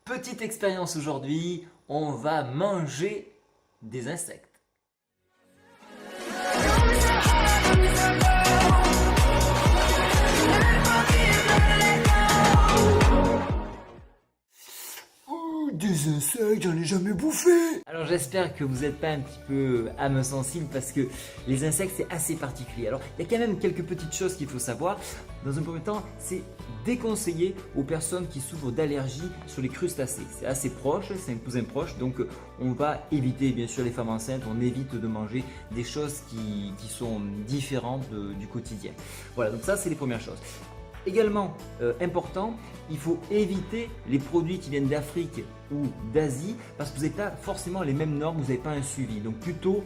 Petite expérience aujourd'hui, on va manger des insectes. Des insectes, j'en ai jamais bouffé. Alors j'espère que vous n'êtes pas un petit peu âme sensible parce que les insectes c'est assez particulier. Alors il y a quand même quelques petites choses qu'il faut savoir. Dans un premier temps, c'est déconseillé aux personnes qui souffrent d'allergies sur les crustacés. C'est assez proche, c'est un cousin proche, donc on va éviter bien sûr les femmes enceintes, on évite de manger des choses qui sont différentes du quotidien. Voilà, donc ça c'est les premières choses. Également important, il faut éviter les produits qui viennent d'Afrique ou d'Asie parce que vous n'avez pas forcément les mêmes normes, vous n'avez pas un suivi. Donc plutôt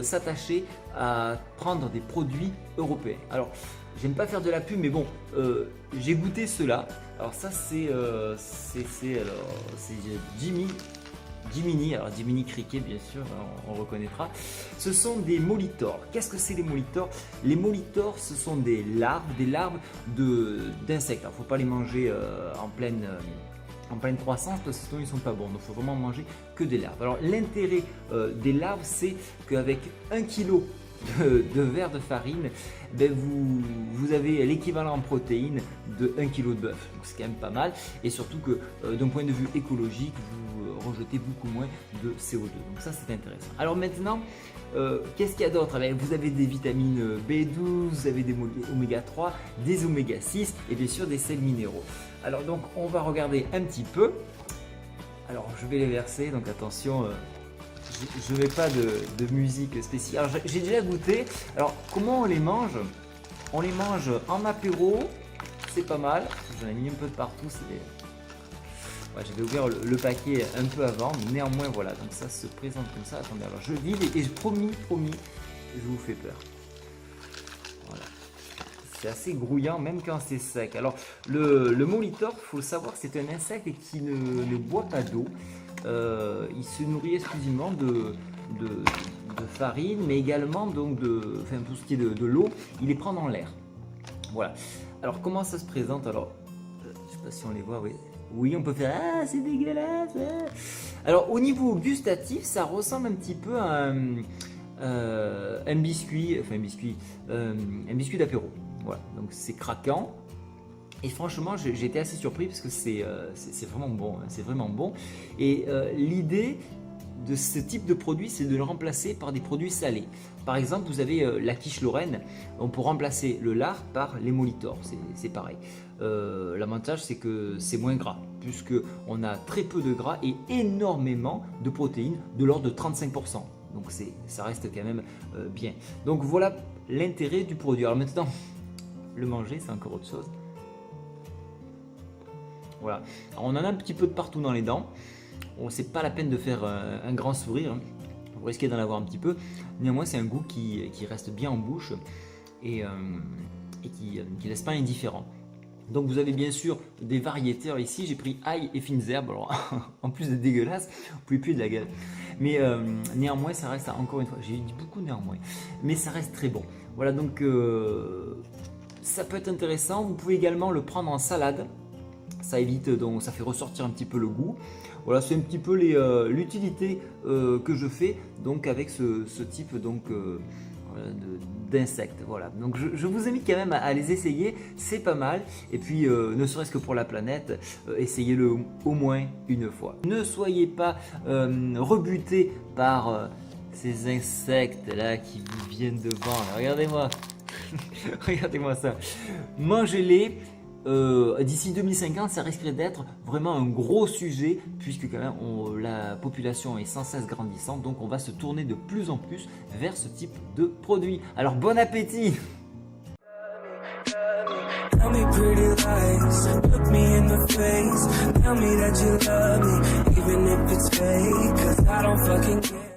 s'attacher à prendre des produits européens. Alors, j'aime pas faire de la pub, mais bon, j'ai goûté cela. Alors ça c'est Jiminy, alors Jiminy Cricket bien sûr, on reconnaîtra. Ce sont des molitors. Qu'est-ce que c'est les molitors? Les molitors ce sont des larves d'insectes. Alors il ne faut pas les manger en pleine croissance parce que sinon ils ne sont pas bons. Donc il faut vraiment manger que des larves. Alors l'intérêt des larves c'est qu'avec 1 kg de verre de farine, ben vous avez l'équivalent en protéines de 1 kg de bœuf, donc c'est quand même pas mal, et surtout que d'un point de vue écologique vous rejetez beaucoup moins de CO2, donc ça c'est intéressant. Alors maintenant qu'est-ce qu'il y a d'autre? Vous avez des vitamines B12, vous avez des oméga 3, des oméga 6 et bien sûr des sels minéraux. Alors donc on va regarder un petit peu. Alors je vais les verser, donc attention, je ne mets pas de musique spéciale. Alors j'ai déjà goûté. Alors comment on les mange? On les mange en apéro, c'est pas mal. J'en ai mis un peu de partout. Ouais, j'avais ouvert le paquet un peu avant, mais néanmoins voilà. Donc ça se présente comme ça. Attendez, alors je vide et promis, je vous fais peur. Voilà. C'est assez grouillant même quand c'est sec. Alors le molitor, il faut savoir que c'est un insecte qui ne boit pas d'eau. Il se nourrit exclusivement de farine, mais également donc tout ce qui est de l'eau, il les prend dans l'air. Voilà. Alors comment ça se présente? Alors, je sais pas si on les voit, oui. Oui, on peut faire ah c'est dégueulasse. Alors au niveau gustatif, ça ressemble un petit peu à un biscuit, un biscuit d'apéro. Voilà. Donc c'est craquant. Et franchement, j'ai été assez surpris parce que c'est vraiment bon, hein, c'est vraiment bon. Et l'idée de ce type de produit, c'est de le remplacer par des produits salés. Par exemple, vous avez la quiche Lorraine, on peut remplacer le lard par les molitors, c'est pareil. L'avantage, c'est que c'est moins gras, puisque on a très peu de gras et énormément de protéines, de l'ordre de 35%. Donc ça reste quand même bien. Donc voilà l'intérêt du produit. Alors maintenant, le manger, c'est encore autre chose. Voilà. Alors on en a un petit peu de partout dans les dents. C'est pas la peine de faire un grand sourire, hein. Vous risquez d'en avoir un petit peu. Néanmoins, c'est un goût qui reste bien en bouche et qui laisse pas indifférent. Donc vous avez bien sûr des variétés. Alors ici, j'ai pris ail et fines herbes. Alors en plus de dégueulasse, vous pouvez plus de la gueule. Mais néanmoins, ça reste encore une fois. J'ai dit beaucoup néanmoins, mais ça reste très bon. Voilà, donc ça peut être intéressant. Vous pouvez également le prendre en salade. Ça évite, donc ça fait ressortir un petit peu le goût. Voilà, c'est un petit peu l'utilité que je fais donc avec ce type donc d'insectes. Voilà, donc je vous invite quand même à les essayer, c'est pas mal. Et puis ne serait-ce que pour la planète, essayez-le au moins une fois. Ne soyez pas rebutés par ces insectes là qui vous viennent devant. Regardez-moi, regardez-moi ça. Mangez-les. D'ici 2050, ça risquerait d'être vraiment un gros sujet puisque quand même la population est sans cesse grandissante, donc on va se tourner de plus en plus vers ce type de produit. Alors bon appétit! Tell me pretty lies, look me in the face, tell me that you love me, even if it's fake, 'cause I don't fucking care.